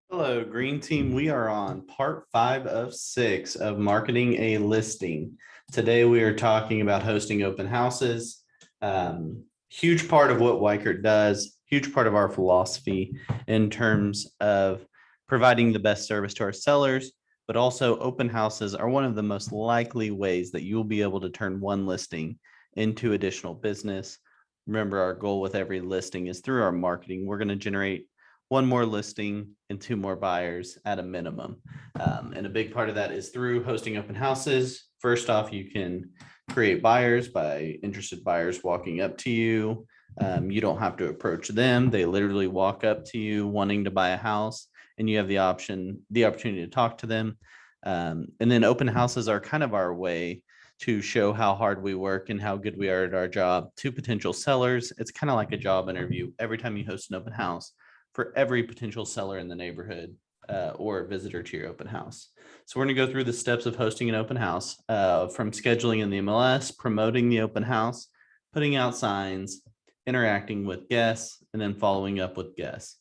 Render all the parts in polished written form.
Hello, Green Team. We are on part 5 of 6 of marketing a listing. Today, we are talking about hosting open houses. Huge part of what Weichert does, huge part of our philosophy in terms of providing the best service to our sellers, but also open houses are one of the most likely ways that you'll be able to turn one listing into additional business. Remember, our goal with every listing is through our marketing, we're going to generate one more listing and two more buyers at a minimum. And a big part of that is through hosting open houses. First off, you can create buyers by interested buyers walking up to you. You don't have to approach them. They literally walk up to you wanting to buy a house, and you have the opportunity to talk to them. And then open houses are kind of our way to show how hard we work and how good we are at our job to potential sellers. It's kind of like a job interview. Every time you host an open house, for every potential seller in the neighborhood or visitor to your open house. So we're going to go through the steps of hosting an open house from scheduling in the MLS, promoting the open house, putting out signs, interacting with guests, and then following up with guests.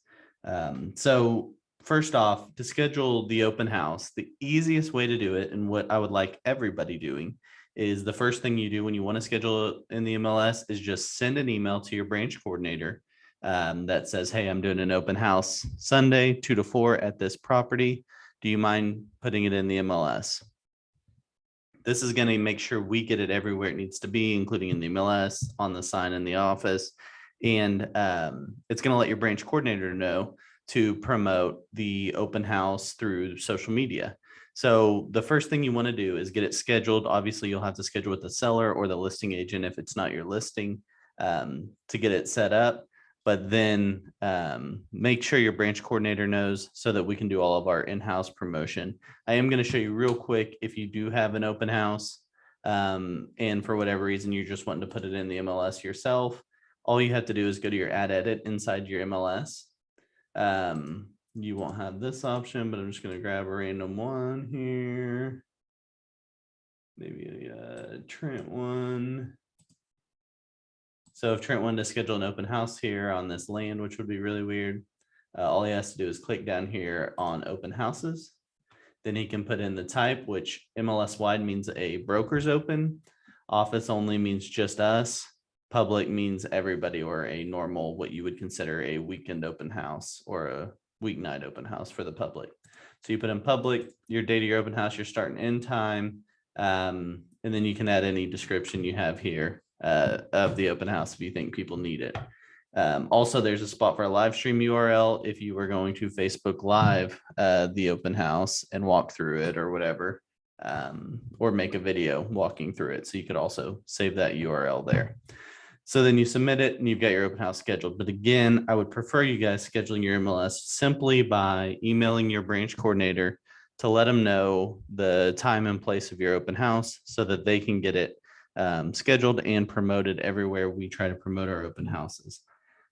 So first off, to schedule the open house, the easiest way to do it, and what I would like everybody doing, is the first thing you do when you want to schedule in the MLS is just send an email to your branch coordinator that says, hey, I'm doing an open house Sunday, 2 to 4 at this property. Do you mind putting it in the MLS? This is going to make sure we get it everywhere it needs to be, including in the MLS, on the sign in the office. And it's going to let your branch coordinator know to promote the open house through social media. So the first thing you want to do is get it scheduled. Obviously, you'll have to schedule with the seller or the listing agent if it's not your listing to get it set up. But then make sure your branch coordinator knows so that we can do all of our in-house promotion. I am going to show you real quick if you do have an open house and for whatever reason you're just wanting to put it in the MLS yourself, all you have to do is go to your ad edit inside your MLS. You won't have this option, but I'm just going to grab a random one here. Maybe a Trent one. So if Trent wanted to schedule an open house here on this land, which would be really weird, all he has to do is click down here on open houses. Then he can put in the type, which MLS wide means a broker's open. Office only means just us. Public means everybody, or a normal, what you would consider a weekend open house or a weeknight open house for the public. So you put in public, your date of your open house, your start and end time, and then you can add any description you have here of the open house if you think people need it. Also, there's a spot for a live stream URL if you were going to Facebook Live the open house and walk through it or whatever, or make a video walking through it. So you could also save that URL there. So then you submit it and you've got your open house scheduled. But again, I would prefer you guys scheduling your MLS simply by emailing your branch coordinator to let them know the time and place of your open house so that they can get it scheduled and promoted everywhere we try to promote our open houses,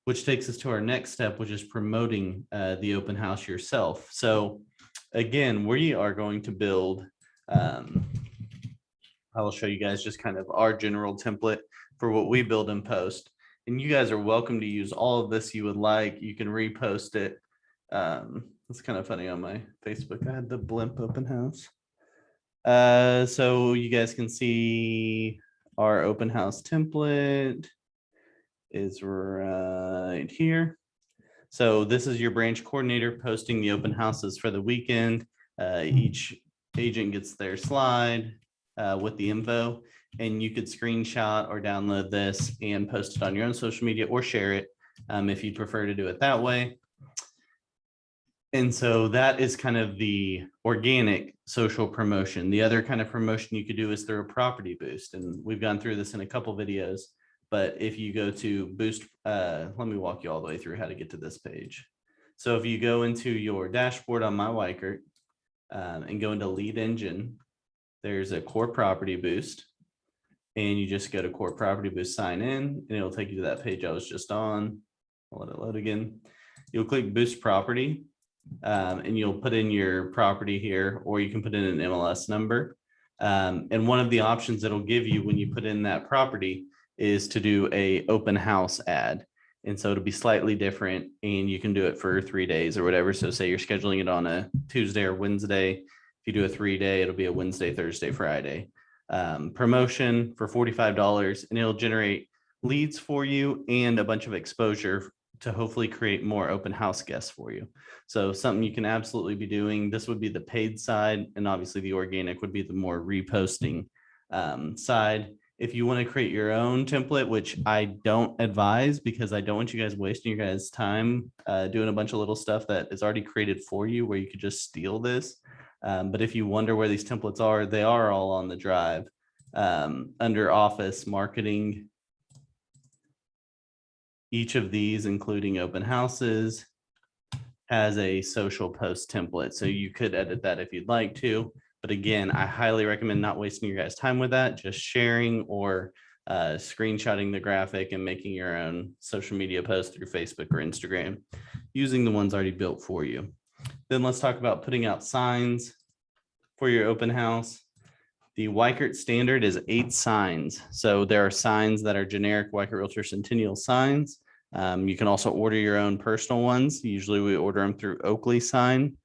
which takes us to our next step, which is promoting the open house yourself. So again, we are going to build, I will show you guys just kind of our general template for what we build and post. And you guys are welcome to use all of this you would like. You can repost it. It's kind of funny on my Facebook. I had the blimp open house. So you guys can see our open house template is right here. So this is your branch coordinator posting the open houses for the weekend. Each agent gets their slide with the info, and you could screenshot or download this and post it on your own social media or share it if you'd prefer to do it that way. And so that is kind of the organic social promotion. The other kind of promotion you could do is through a property boost. And we've gone through this in a couple videos, but if you go to boost, let me walk you all the way through how to get to this page. So if you go into your dashboard on My Weichert and go into lead engine, there's a core property boost. And you just go to core property boost, sign in, and it'll take you to that page I was just on. I'll let it load again. You'll click boost property. And you'll put in your property here, or you can put in an MLS number. And one of the options it'll give you when you put in that property is to do a open house ad. And so it'll be slightly different, and you can do it for 3 days or whatever. So say you're scheduling it on a Tuesday or Wednesday. If you do a 3-day, it'll be a Wednesday, Thursday, Friday. Promotion for $45, and it'll generate leads for you and a bunch of exposure to hopefully create more open house guests for you. So something you can absolutely be doing. This would be the paid side, and obviously the organic would be the more reposting side. If you want to create your own template, which I don't advise because I don't want you guys wasting your guys' time doing a bunch of little stuff that is already created for you where you could just steal this. But if you wonder where these templates are, they are all on the drive under Office Marketing. Each of these, including open houses, has a social post template. So you could edit that if you'd like to. But again, I highly recommend not wasting your guys' time with that, just sharing or screenshotting the graphic and making your own social media post through Facebook or Instagram using the ones already built for you. Then let's talk about putting out signs for your open house. The Weichert standard is 8 signs. So there are signs that are generic Weichert Realtor Centennial signs. You can also order your own personal ones. Usually we order them through Oakley Sign.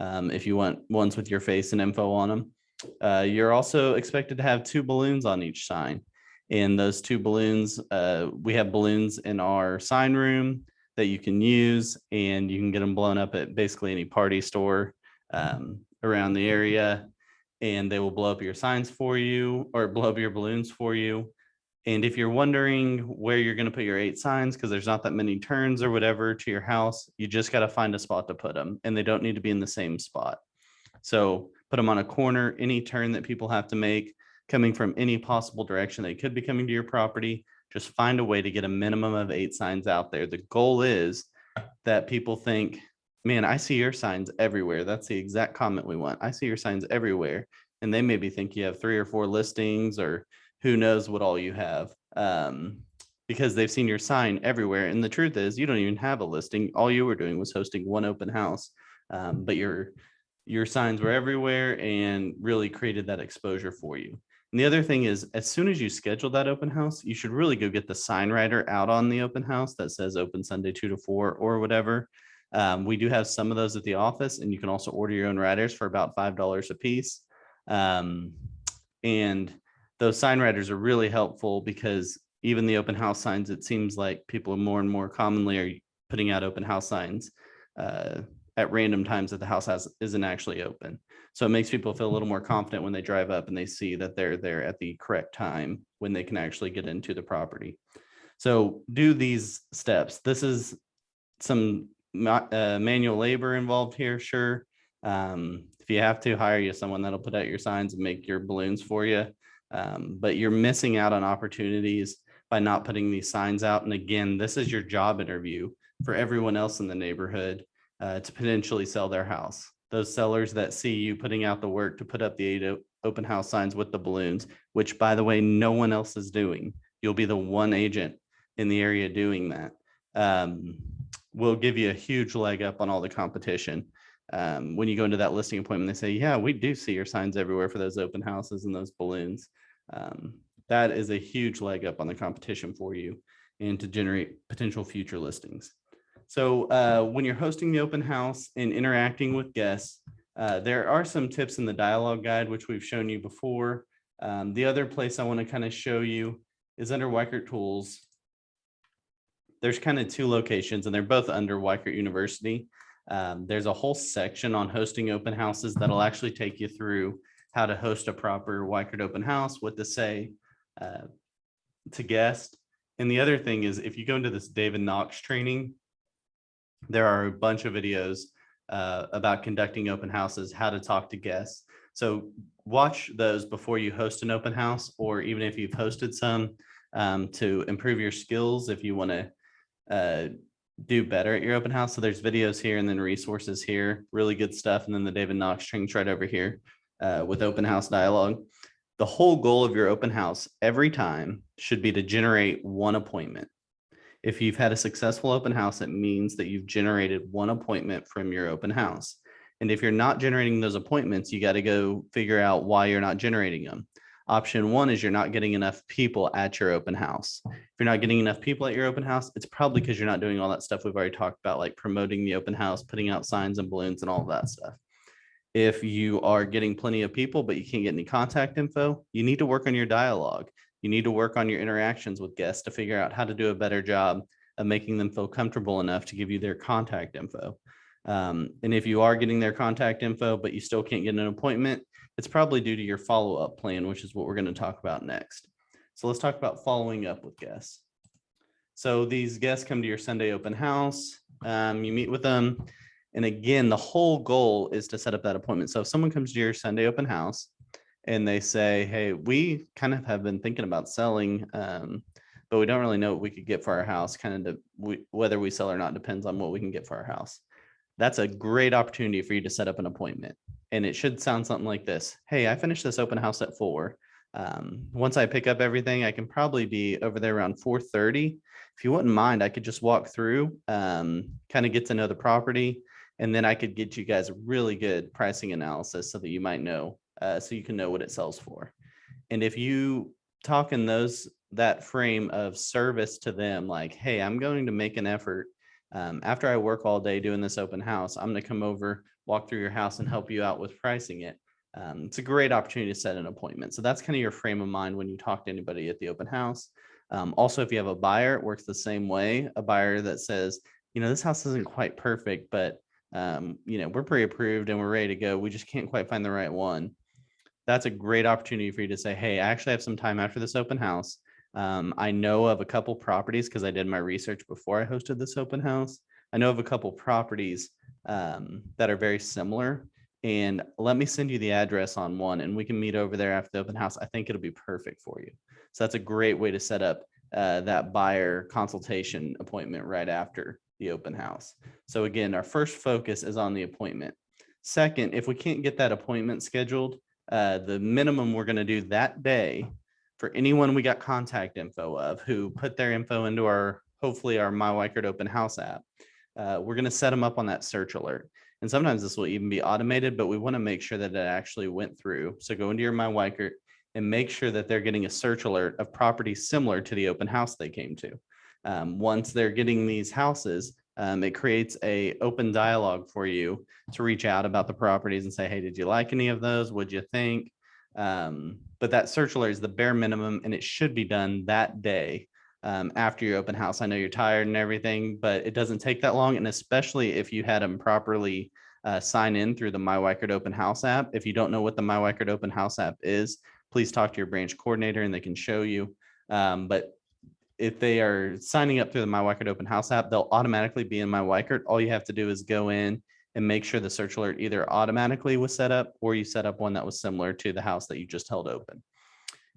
If you want ones with your face and info on them. You're also expected to have 2 balloons on each sign. And those 2 balloons, we have balloons in our sign room that you can use, and you can get them blown up at basically any party store around the area, and they will blow up your signs for you or blow up your balloons for you. And if you're wondering where you're going to put your 8 signs, because there's not that many turns or whatever to your house, you just got to find a spot to put them, and they don't need to be in the same spot. So put them on a corner, any turn that people have to make coming from any possible direction they could be coming to your property. Just find a way to get a minimum of 8 signs out there. The goal is that people think, man, I see your signs everywhere. That's the exact comment we want. I see your signs everywhere. And they maybe think you have 3 or 4 listings, or who knows what all you have, because they've seen your sign everywhere. And the truth is, you don't even have a listing. All you were doing was hosting one open house, but your signs were everywhere and really created that exposure for you. And the other thing is, as soon as you schedule that open house, you should really go get the sign writer out on the open house that says open Sunday 2 to 4 or whatever. We do have some of those at the office, and you can also order your own writers for about $5 a piece. And those sign writers are really helpful because even the open house signs, it seems like people more and more commonly are putting out open house signs at random times that the house isn't actually open. So it makes people feel a little more confident when they drive up and they see that they're there at the correct time when they can actually get into the property. So do these steps. This is some manual labor involved here, sure. If you have to, hire you someone that'll put out your signs and make your balloons for you. But you're missing out on opportunities by not putting these signs out. And again, this is your job interview for everyone else in the neighborhood to potentially sell their house. Those sellers that see you putting out the work to put up the 8 open house signs with the balloons, which by the way, no one else is doing. You'll be the one agent in the area doing that. Will give you a huge leg up on all the competition. When you go into that listing appointment, they say, yeah, we do see your signs everywhere for those open houses and those balloons. That is a huge leg up on the competition for you and to generate potential future listings. So when you're hosting the open house and interacting with guests, there are some tips in the dialogue guide, which we've shown you before. The other place I want to kind of show you is under Weichert Tools. There's kind of 2 locations, and they're both under Weichert University. There's a whole section on hosting open houses that'll actually take you through how to host a proper Weichert open house, what to say to guests. And the other thing is, if you go into this David Knox training, there are a bunch of videos about conducting open houses, how to talk to guests. So watch those before you host an open house, or even if you've hosted some, to improve your skills if you want to do better at your open house. So there's videos here and then resources here, really good stuff. And then the David Knox training's right over here with open house dialogue. The whole goal of your open house every time should be to generate 1 appointment. If you've had a successful open house, it means that you've generated 1 appointment from your open house. And if you're not generating those appointments, you got to go figure out why you're not generating them. Option one is you're not getting enough people at your open house. If you're not getting enough people at your open house, it's probably because you're not doing all that stuff we've already talked about, like promoting the open house, putting out signs and balloons and all of that stuff. If you are getting plenty of people, but you can't get any contact info, you need to work on your dialogue. You need to work on your interactions with guests to figure out how to do a better job of making them feel comfortable enough to give you their contact info. And if you are getting their contact info, but you still can't get an appointment, it's probably due to your follow-up plan, which is what we're going to talk about next. So let's talk about following up with guests. So these guests come to your Sunday open house, you meet with them. And again, the whole goal is to set up that appointment. So if someone comes to your Sunday open house and they say, hey, we kind of have been thinking about selling, but we don't really know what we could get for our house. Whether we sell or not depends on what we can get for our house. That's a great opportunity for you to set up an appointment. And it should sound something like this. Hey, I finished this open house at 4. Once I pick up everything, I can probably be over there around 4:30. If you wouldn't mind, I could just walk through, kind of get to know the property, and then I could get you guys a really good pricing analysis so that you might know, so you can know what it sells for. And if you talk in that frame of service to them, like, hey, I'm going to make an effort. After I work all day doing this open house, I'm going to come over, walk through your house and help you out with pricing it. It's a great opportunity to set an appointment. So that's kind of your frame of mind when you talk to anybody at the open house. Also, if you have a buyer, it works the same way. A buyer that says, this house isn't quite perfect, but we're pre-approved and we're ready to go. We just can't quite find the right one. That's a great opportunity for you to say, hey, I actually have some time after this open house. I know of a couple properties because I did my research before I hosted this open house. I know of a couple properties that are very similar, and let me send you the address on one and we can meet over there after the open house. I think it'll be perfect for you. So that's a great way to set up that buyer consultation appointment right after the open house. So again, our first focus is on the appointment. Second, if we can't get that appointment scheduled, the minimum we're going to do that day for anyone we got contact info of who put their info into hopefully our MyWyCard open house app, we're going to set them up on that search alert. And sometimes this will even be automated, but we want to make sure that it actually went through. So go into your MyWyCard and make sure that they're getting a search alert of properties similar to the open house they came to. Once they're getting these houses, it creates a open dialogue for you to reach out about the properties and say, hey, did you like any of those? What'd you think? But that search alert is the bare minimum, and it should be done that day after your open house. I know you're tired and everything, but it doesn't take that long. And especially if you had them properly sign in through the MyWyCard open house app. If you don't know what the MyWyCard open house app is, please talk to your branch coordinator and they can show you. But if they are signing up through the MyWyCard open house app, they'll automatically be in MyWyCard. All you have to do is go in and make sure the search alert either automatically was set up or you set up one that was similar to the house that you just held open.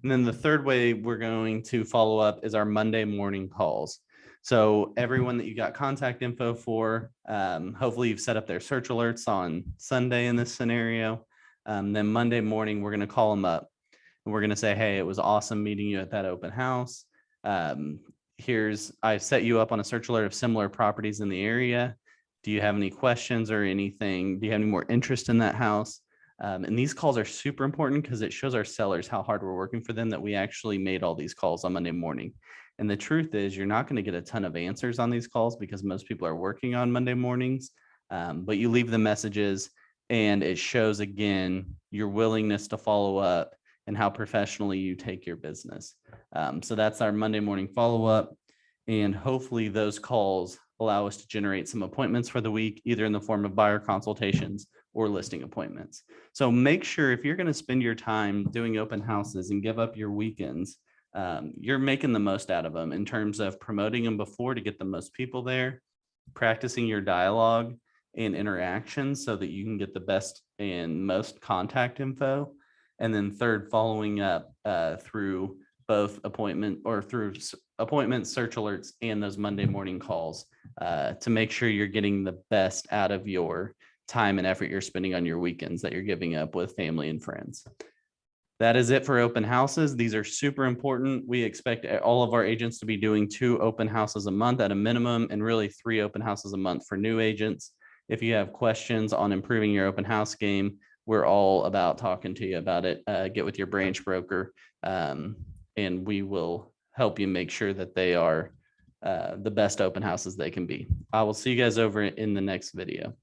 And then the third way we're going to follow up is our Monday morning calls. So everyone that you got contact info for, hopefully you've set up their search alerts on Sunday in this scenario. Then Monday morning, we're going to call them up and we're going to say, hey, it was awesome meeting you at that open house. I set you up on a search alert of similar properties in the area. Do you have any questions or anything? Do you have any more interest in that house? And these calls are super important because it shows our sellers how hard we're working for them, that we actually made all these calls on Monday morning. And the truth is you're not going to get a ton of answers on these calls because most people are working on Monday mornings, but you leave the messages and it shows again your willingness to follow up and how professionally you take your business. So that's our Monday morning follow-up. And hopefully those calls allow us to generate some appointments for the week, either in the form of buyer consultations or listing appointments. So make sure if you're going to spend your time doing open houses and give up your weekends, you're making the most out of them in terms of promoting them before to get the most people there, practicing your dialogue and interactions so that you can get the best and most contact info. And then third, following up through both appointments, search alerts, and those Monday morning calls to make sure you're getting the best out of your time and effort you're spending on your weekends that you're giving up with family and friends. That is it for open houses. These are super important. We expect all of our agents to be doing 2 open houses a month at a minimum, and really 3 open houses a month for new agents. If you have questions on improving your open house game, we're all about talking to you about it. Get with your branch broker, and we will help you make sure that they are the best open houses they can be. I will see you guys over in the next video.